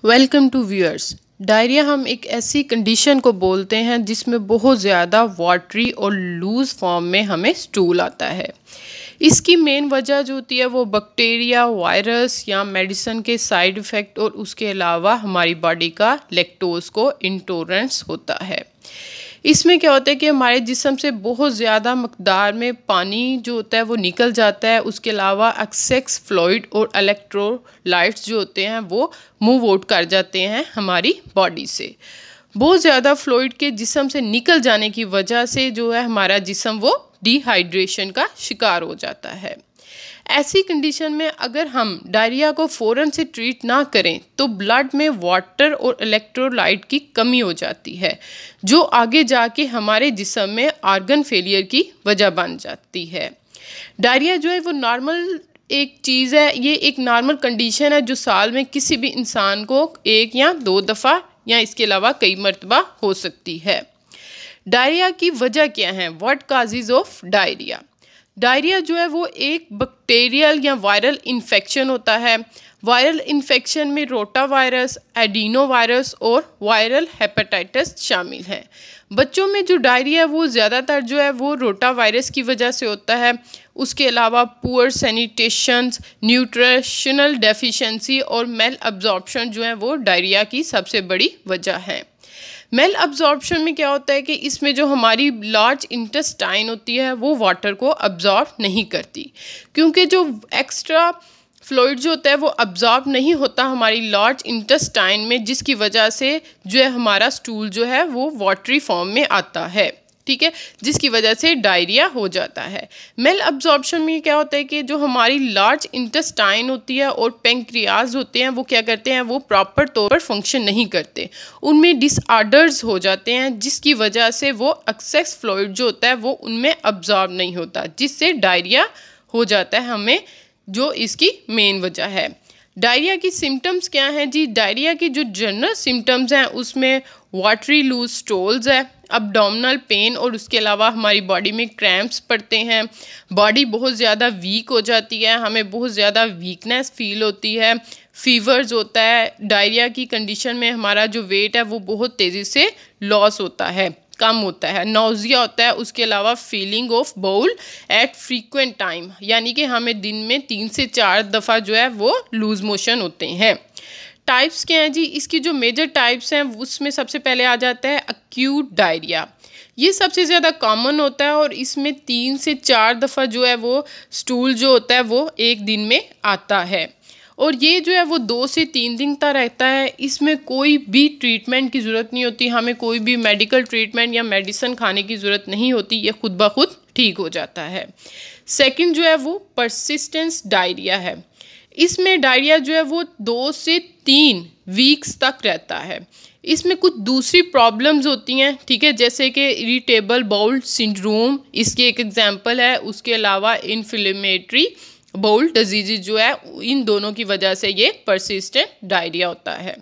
Welcome to viewers. Diarrhoea हम एक ऐसी कंडीशन को बोलते हैं जिसमें बहुत ज़्यादा वाटरी और लूज़ फॉर्म में हमें स्टूल आता है। इसकी मेन वजह जो होती है वो बैक्टीरिया, वायरस या मेडिसिन के साइड इफ़ेक्ट और उसके अलावा हमारी बॉडी का लैक्टोज को इंटॉलरेंस होता है। इसमें क्या होता है कि हमारे जिस्म से बहुत ज़्यादा मकदार में पानी जो होता है वो निकल जाता है। उसके अलावा एक्सेस फ्लूइड और इलेक्ट्रोलाइट्स जो होते हैं वो मूव आउट कर जाते हैं हमारी बॉडी से। बहुत ज़्यादा फ्लूइड के जिस्म से निकल जाने की वजह से जो है हमारा जिस्म वो डिहाइड्रेशन का शिकार हो जाता है। ऐसी कंडीशन में अगर हम डायरिया को फ़ौरन से ट्रीट ना करें तो ब्लड में वाटर और इलेक्ट्रोलाइट की कमी हो जाती है, जो आगे जाके हमारे जिस्म में ऑर्गन फेलियर की वजह बन जाती है। डायरिया जो है वो नॉर्मल एक चीज़ है, ये एक नॉर्मल कंडीशन है जो साल में किसी भी इंसान को 1 या 2 दफ़ा या इसके अलावा कई मरतबा हो सकती है। डायरिया की वजह क्या है? What causes of diarrhoea? Diarrhoea जो है वो एक बैक्टीरियल या वायरल इन्फेक्शन होता है। वायरल इन्फेक्शन में रोटा वायरस, एडिनो वायरस और वायरल हेपेटाइटिस शामिल हैं। बच्चों में जो डायरिया है वो ज़्यादातर जो है वो रोटा वायरस की वजह से होता है। उसके अलावा पुअर सैनिटेशंस, न्यूट्रिशनल डेफिशिएंसी और मेल अब्जॉर्प्शन जो है वो डायरिया की सबसे बड़ी वजह है। मेल अब्जॉर्प्शन में क्या होता है कि इसमें जो हमारी लार्ज इंटेस्टाइन होती है वो वाटर को अब्जॉर्ब नहीं करती, क्योंकि जो एक्स्ट्रा फ्लूइड जो होता है वो अब्जॉर्ब नहीं होता हमारी लार्ज इंटेस्टाइन में, जिसकी वजह से जो है हमारा स्टूल जो है वो वाटरी फॉर्म में आता है। ठीक है, जिसकी वजह से डायरिया हो जाता है। मेल अब्जॉर्प्शन में क्या होता है कि जो हमारी लार्ज इंटेस्टाइन होती है और पेंक्रियाज होते हैं वो क्या करते हैं, वो प्रॉपर तौर पर फंक्शन नहीं करते, उनमें डिसऑर्डर्स हो जाते हैं, जिसकी वजह से वो एक्सेस फ्लूइड जो होता है वो उनमें अब्जॉर्ब नहीं होता, जिससे डायरिया हो जाता है हमें, जो इसकी मेन वजह है। डायरिया की सिम्टम्स क्या हैं जी? डायरिया की जो जनरल सिम्टम्स हैं उसमें वाटरी लूज स्टूल्स है, अब्डोमिनल पेन और उसके अलावा हमारी बॉडी में क्रैम्प्स पड़ते हैं, बॉडी बहुत ज़्यादा वीक हो जाती है, हमें बहुत ज़्यादा वीकनेस फील होती है, फीवर्स होता है। डायरिया की कंडीशन में हमारा जो वेट है वो बहुत तेज़ी से लॉस होता है, कम होता है, नौजिया होता है। उसके अलावा feeling of bowel at frequent time, यानी कि हमें दिन में 3 से 4 दफ़ा जो है वो लूज मोशन होते हैं। टाइप्स क्या हैं जी? इसकी जो मेजर टाइप्स हैं उसमें सबसे पहले आ जाता है एक्यूट डायरिया। ये सबसे ज़्यादा कॉमन होता है और इसमें 3 से 4 दफ़ा जो है वो स्टूल जो होता है वो एक दिन में आता है, और ये जो है वो 2 से 3 दिन तक रहता है। इसमें कोई भी ट्रीटमेंट की ज़रूरत नहीं होती, हमें कोई भी मेडिकल ट्रीटमेंट या मेडिसिन खाने की ज़रूरत नहीं होती, ये खुद ब खुद ठीक हो जाता है। सेकंड जो है वो परसिस्टेंस डायरिया है। इसमें डायरिया जो है वो 2 से 3 वीक्स तक रहता है। इसमें कुछ दूसरी प्रॉब्लम्स होती हैं, ठीक है, जैसे कि इरिटेबल बाउल सिंड्रोम इसकी एक एग्जांपल है। उसके अलावा इन्फ्लेमेटरी बाउल डिजीज जो है, इन दोनों की वजह से ये परसिस्टेंट डायरिया होता है।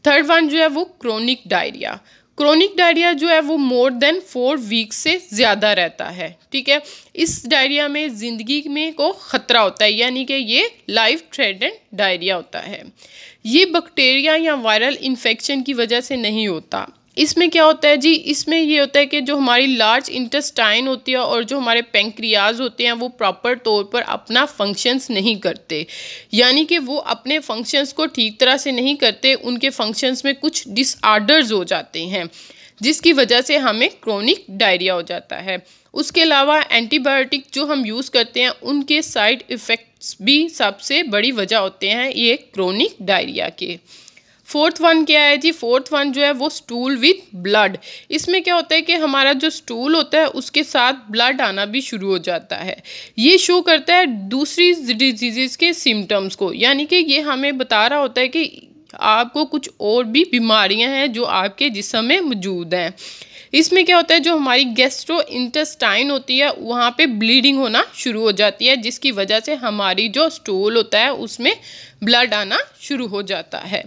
थर्ड वन जो है वो क्रोनिक डायरिया। क्रोनिक डायरिया जो है वो मोर देन 4 वीक्स से ज़्यादा रहता है। ठीक है, इस डायरिया में ज़िंदगी में को ख़तरा होता है, यानी कि ये लाइफ थ्रेटनिंग डायरिया होता है। ये बैक्टीरिया या वायरल इन्फेक्शन की वजह से नहीं होता। इसमें क्या होता है जी? इसमें ये होता है कि जो हमारी लार्ज इंटेस्टाइन होती है और जो हमारे पेंक्रियाज होते हैं वो प्रॉपर तौर पर अपना फंक्शंस नहीं करते, यानी कि वो अपने फंक्शंस को ठीक तरह से नहीं करते, उनके फंक्शंस में कुछ डिसऑर्डर्स हो जाते हैं, जिसकी वजह से हमें क्रोनिक डायरिया हो जाता है। उसके अलावा एंटीबायोटिक जो हम यूज़ करते हैं उनके साइड इफ़ेक्ट्स भी सबसे बड़ी वजह होते हैं ये क्रोनिक डायरिया के। फोर्थ वन क्या है जी? फोर्थ वन जो है वो स्टूल विथ ब्लड। इसमें क्या होता है कि हमारा जो स्टूल होता है उसके साथ ब्लड आना भी शुरू हो जाता है। ये शो करता है दूसरी डिजीज़ के सिम्टम्स को, यानी कि ये हमें बता रहा होता है कि आपको कुछ और भी बीमारियां हैं जो आपके जिस्म में मौजूद हैं। इसमें क्या होता है, जो हमारी गैस्ट्रो इंटेस्टाइन होती है वहाँ पे ब्लीडिंग होना शुरू हो जाती है, जिसकी वजह से हमारी जो स्टूल होता है उसमें ब्लड आना शुरू हो जाता है।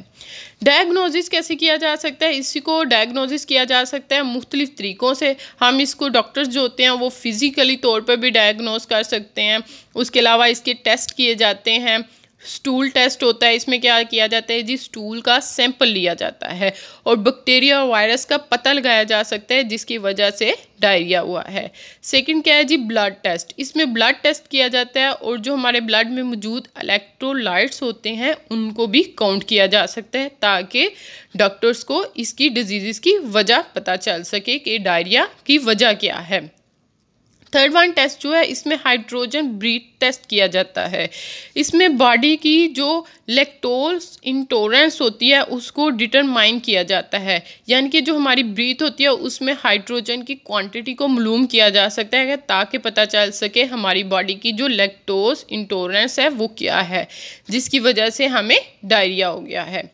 डायग्नोसिस कैसे किया जा सकता है? इसी को डायग्नोसिस किया जा सकता है मुख्तलिफ तरीक़ों से। हम इसको डॉक्टर्स जो होते हैं वो फिज़िकली तौर पर भी डायग्नोस कर सकते हैं। उसके अलावा इसके टेस्ट किए जाते हैं, स्टूल टेस्ट होता है। इसमें क्या किया जाता है जी, स्टूल का सैंपल लिया जाता है और बैक्टीरिया और वायरस का पता लगाया जा सकता है जिसकी वजह से डायरिया हुआ है। सेकंड क्या है जी, ब्लड टेस्ट। इसमें ब्लड टेस्ट किया जाता है और जो हमारे ब्लड में मौजूद इलेक्ट्रोलाइट्स होते हैं उनको भी काउंट किया जा सकता है ताकि डॉक्टर्स को इसकी डिजीज़ की वजह पता चल सके कि डायरिया की वजह क्या है। थर्ड वन टेस्ट जो है, इसमें हाइड्रोजन ब्रीथ टेस्ट किया जाता है। इसमें बॉडी की जो लैक्टोज इंटॉलरेंस होती है उसको डिटरमाइन किया जाता है, यानी कि जो हमारी ब्रीथ होती है उसमें हाइड्रोजन की क्वांटिटी को मालूम किया जा सकता है ताकि पता चल सके हमारी बॉडी की जो लैक्टोज इंटॉलरेंस है वो क्या है जिसकी वजह से हमें डायरिया हो गया है।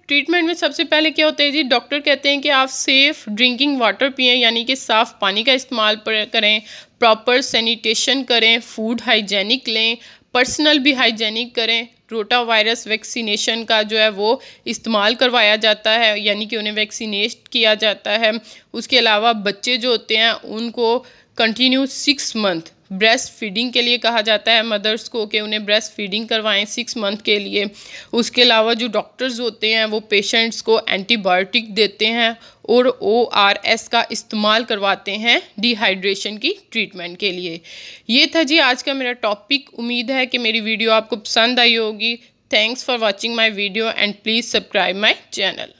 ट्रीटमेंट में सबसे पहले क्या होता है जी, डॉक्टर कहते हैं कि आप सेफ़ ड्रिंकिंग वाटर पिएं, यानी कि साफ़ पानी का इस्तेमाल करें, प्रॉपर सैनिटेशन करें, फूड हाइजेनिक लें, पर्सनल भी हाइजेनिक करें। रोटा वायरस वैक्सीनेशन का जो है वो इस्तेमाल करवाया जाता है, यानी कि उन्हें वैक्सीनेट किया जाता है। उसके अलावा बच्चे जो होते हैं उनको कंटिन्यू 6 मंथ ब्रेस्ट फीडिंग के लिए कहा जाता है मदर्स को कि उन्हें ब्रेस्ट फीडिंग करवाएं 6 मंथ के लिए। उसके अलावा जो डॉक्टर्स होते हैं वो पेशेंट्स को एंटीबायोटिक देते हैं और ORS का इस्तेमाल करवाते हैं डिहाइड्रेशन की ट्रीटमेंट के लिए। ये था जी आज का मेरा टॉपिक। उम्मीद है कि मेरी वीडियो आपको पसंद आई होगी। Thanks for watching my video and please subscribe my channel.